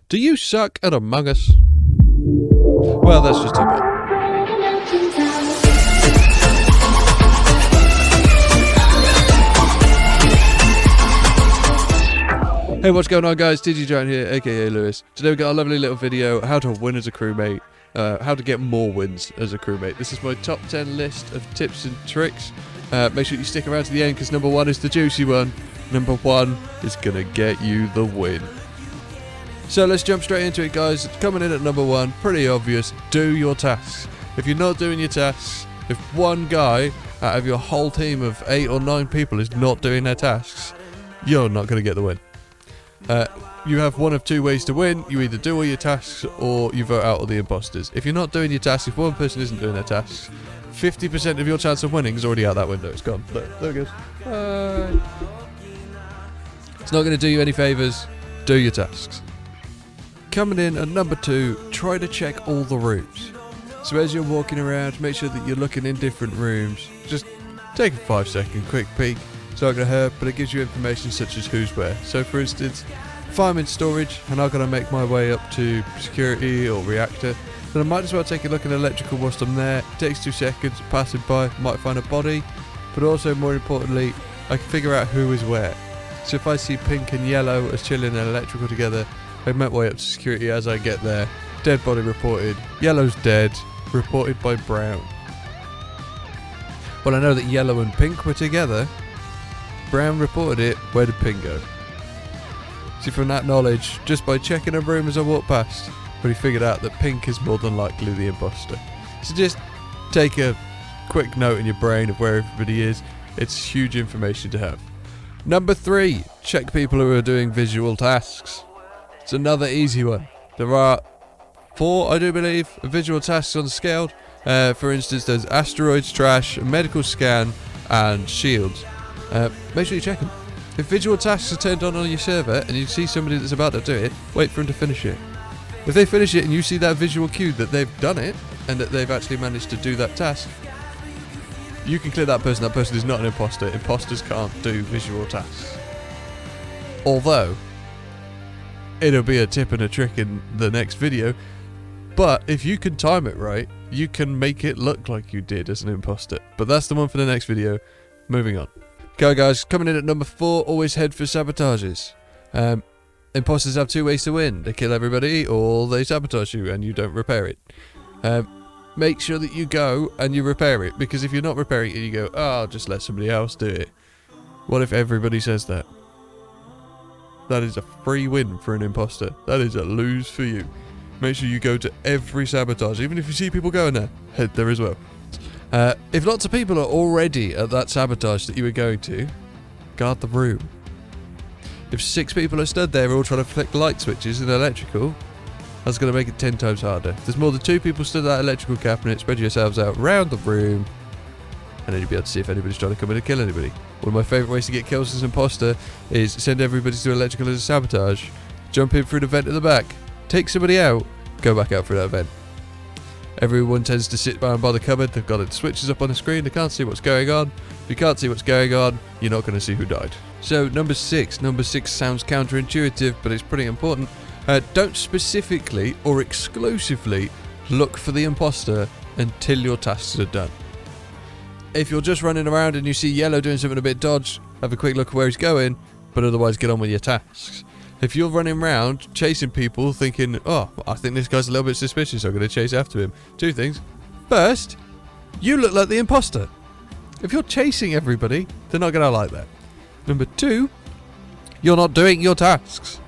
Do you suck at Among Us? Well, that's just too bad. Hey, what's going on, guys? TG Giant here, aka Lewis. Today we got a lovely little video, how to win as a crewmate, how to get more wins as a crewmate. This is my top 10 list of tips and tricks. Make sure you stick around to the end because number 1 is the juicy one. Number 1 is gonna get you the win. So let's jump straight into it, guys. Coming in at number 1, pretty obvious, do your tasks. If you're not doing your tasks, if one guy out of your whole team of 8 or 9 people is not doing their tasks, you're not gonna get the win. You have one of 2 ways to win. You either do all your tasks or you vote out all the imposters. If you're not doing your tasks, if one person isn't doing their tasks, 50% of your chance of winning is already out that window. It's gone. There it goes. It's not going to do you any favours. Do your tasks. Coming in at number 2, try to check all the rooms. So as you're walking around, make sure that you're looking in different rooms. Just take a 5-second quick peek. It's not going to hurt, but it gives you information such as who's where. So for instance, if I'm in storage and I've got to make my way up to security or reactor, then I might as well take a look at electrical whilst I'm there. It takes 2 seconds, passing by, might find a body, but also more importantly, I can figure out who is where. So if I see pink and yellow as chilling and electrical together, I make my way up to security as I get there. Dead body reported, yellow's dead, reported by brown. Well, I know that yellow and pink were together. Brown reported it, where did pink go? See, from that knowledge, just by checking a room as I walk past, we figured out that pink is more than likely the imposter. So just take a quick note in your brain of where everybody is. It's huge information to have. Number 3, check people who are doing visual tasks. It's another easy one. There are 4, I do believe, visual tasks on the scale. For instance, there's asteroids, trash, medical scan, and shields. Make sure you check them. If visual tasks are turned on your server and you see somebody that's about to do it, wait for them to finish it. If they finish it and you see that visual cue that they've done it and that they've actually managed to do that task, you can clear that person. That person is not an imposter. Imposters can't do visual tasks. Although, it'll be a tip and a trick in the next video, but if you can time it right, you can make it look like you did as an imposter. But that's the one for the next video. Moving on. Okay, guys, coming in at number 4, always head for sabotages. Imposters have 2 ways to win. They kill everybody or they sabotage you and you don't repair it. Make sure that you go and you repair it, because if you're not repairing it and you go, oh, I'll just let somebody else do it. What if everybody says that? That is a free win for an imposter. That is a lose for you. Make sure you go to every sabotage. Even if you see people going there, head there as well. If lots of people are already at that sabotage that you were going to, guard the room. If 6 people are stood there all trying to flick light switches in electrical, that's going to make it 10 times harder. If there's more than 2 people stood at that electrical cabinet, spread yourselves out around the room, and then you'll be able to see if anybody's trying to come in and kill anybody. One of my favourite ways to get kills as an imposter is send everybody to electrical as a sabotage, jump in through the vent at the back, take somebody out, go back out through that vent. Everyone tends to sit down by the cupboard. They've got the switches up on the screen. They can't see what's going on. If you can't see what's going on, you're not going to see who died. So number 6. Number 6 sounds counterintuitive, but it's pretty important. Don't specifically or exclusively look for the imposter until your tasks are done. If you're just running around and you see yellow doing something a bit dodge, have a quick look at where he's going, but otherwise get on with your tasks. If you're running around chasing people thinking, oh, I think this guy's a little bit suspicious, I'm going to chase after him. 2 things. First, you look like the imposter. If you're chasing everybody, they're not going to like that. Number 2, you're not doing your tasks.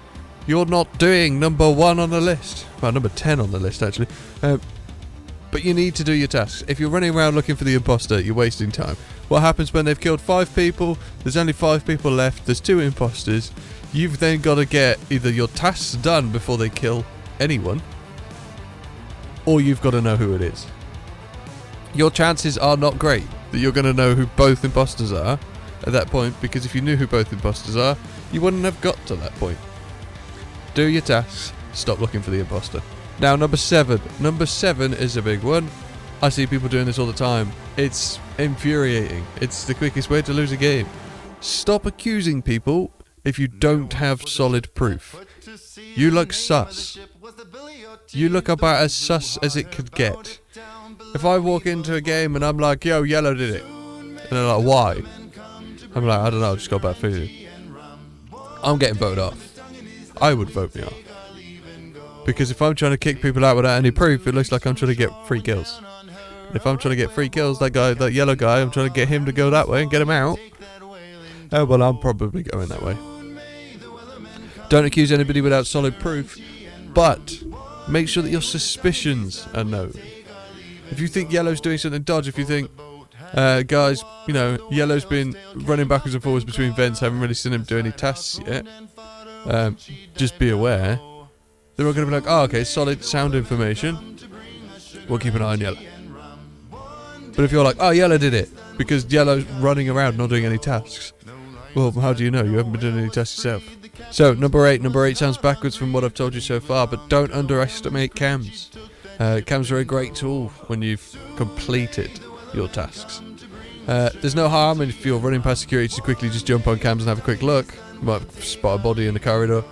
You're not doing number 1 on the list. Well, number 10 on the list, actually. But you need to do your tasks. If you're running around looking for the imposter, you're wasting time. What happens when they've killed 5 people, there's only 5 people left, there's 2 imposters. You've then got to get either your tasks done before they kill anyone, or you've got to know who it is. Your chances are not great that you're going to know who both imposters are at that point, because if you knew who both imposters are, you wouldn't have got to that point. Do your tasks, stop looking for the imposter. Now, number 7. Number 7 is a big one. I see people doing this all the time. It's infuriating. It's the quickest way to lose a game. Stop accusing people if you don't have solid proof. You look sus. You look about as sus as it could get. If I walk into a game and I'm like, yo, yellow did it. And they're like, why? I'm like, I don't know, I just got a bad feeling. I'm getting voted off. I would vote me off. Because if I'm trying to kick people out without any proof, it looks like I'm trying to get free kills. If I'm trying to get free kills, that yellow guy, I'm trying to get him to go that way and get him out. Oh, well, I'm probably going that way. Don't accuse anybody without solid proof, but make sure that your suspicions are known. If you think yellow's doing something dodgy, if you think, guys, you know, yellow's been running backwards and forwards between vents, haven't really seen him do any tasks yet, just be aware. They're all going to be like, oh, okay, solid sound information. We'll keep an eye on yellow. But if you're like, oh, yellow did it, because yellow's running around not doing any tasks. Well, how do you know? You haven't been doing any tasks yourself. So, number 8. Number 8 sounds backwards from what I've told you so far, but don't underestimate cams. Cams are a great tool when you've completed your tasks. There's no harm if you're running past security to quickly just jump on cams and have a quick look. You might spot a body in the corridor.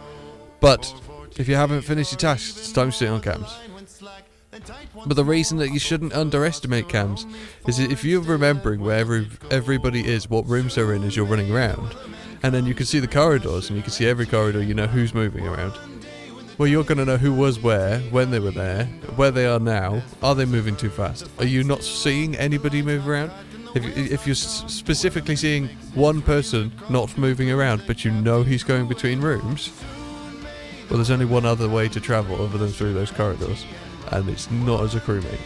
But if you haven't finished your tasks, don't sit on cams. But the reason that you shouldn't underestimate cams is that if you're remembering where everybody is, what rooms they're in as you're running around, and then you can see the corridors and you can see every corridor, you know who's moving around. Well, you're going to know who was where, when they were there, where they are now. Are they moving too fast? Are you not seeing anybody move around? If you're specifically seeing one person not moving around, but you know he's going between rooms, well, there's only one other way to travel other than through those corridors, and it's not as a crewmate.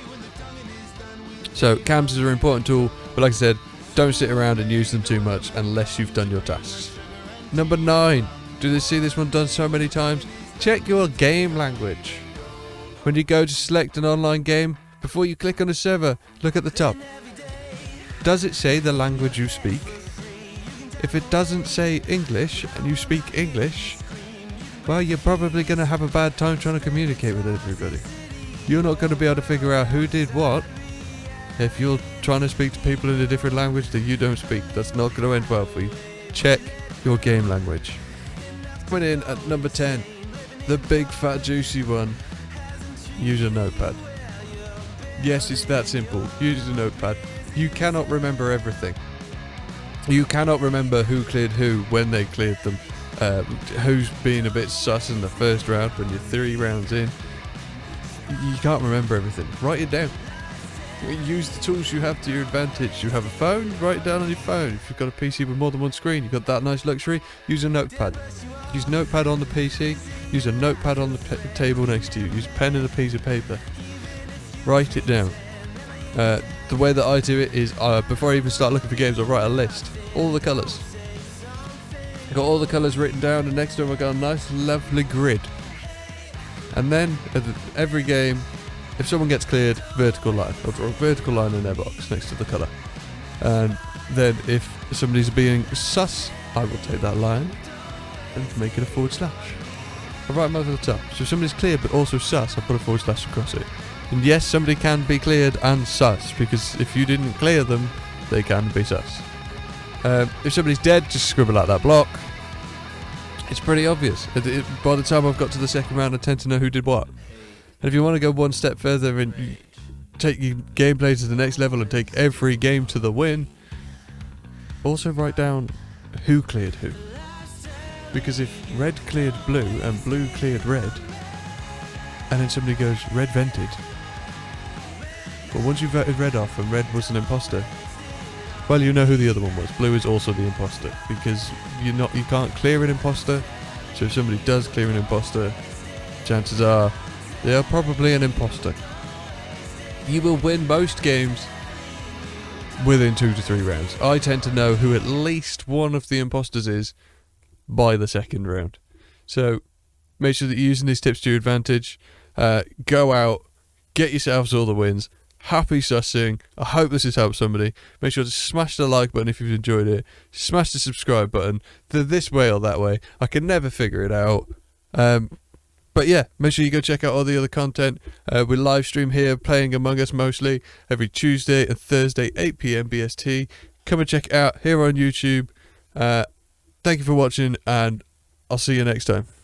So cams is an important tool, but like I said, don't sit around and use them too much unless you've done your tasks. Number 9. Do they see this one done so many times? Check your game language. When you go to select an online game, before you click on a server, look at the top. Does it say the language you speak? If it doesn't say English and you speak English, well, you're probably going to have a bad time trying to communicate with everybody. You're not going to be able to figure out who did what if you're trying to speak to people in a different language that you don't speak. That's not going to end well for you. Check your game language. Coming in at number 10, the big fat juicy one. Use a notepad. Yes, it's that simple. Use a notepad. You cannot remember everything. You cannot remember who cleared who, when they cleared them, who's being a bit sus in the first round when you're 3 rounds in. You can't remember everything. Write it down. Use the tools you have to your advantage. You have a phone, write it down on your phone. If you've got a PC with more than one screen, you've got that nice luxury, use a notepad. Use notepad on the PC, use a notepad on the table next to you, use a pen and a piece of paper. Write it down. The way that I do it is, before I even start looking for games, I write a list. All the colours. I've got all the colours written down, and next to them I've got a nice lovely grid. And then, at every game, if someone gets cleared, vertical line. I'll draw a vertical line in their box next to the colour. And then if somebody's being sus, I will take that line and make it a /. I'll write them over the top. So if somebody's cleared but also sus, I'll put a / across it. And yes, somebody can be cleared and sus, because if you didn't clear them, they can be sus. If somebody's dead, just scribble out that block. It's pretty obvious. By the time I've got to the second round, I tend to know who did what. And if you want to go one step further and take your gameplay to the next level and take every game to the win, also write down who cleared who. Because if red cleared blue and blue cleared red, and then somebody goes, red vented. But once you voted red off and red was an imposter, well, you know who the other one was. Blue is also the imposter, because you can't clear an imposter. So if somebody does clear an imposter, chances are they are probably an imposter. You will win most games within 2 to 3 rounds. I tend to know who at least one of the imposters is by the second round. So make sure that you're using these tips to your advantage. Go out, get yourselves all the wins. Happy sussing. I hope this has helped somebody. Make sure to smash the like button if you've enjoyed it. Smash the subscribe button. This way or that way. I can never figure it out. But yeah, make sure you go check out all the other content. We live stream here, playing Among Us mostly, every Tuesday and Thursday, 8 PM BST. Come and check it out here on YouTube. Thank you for watching, and I'll see you next time.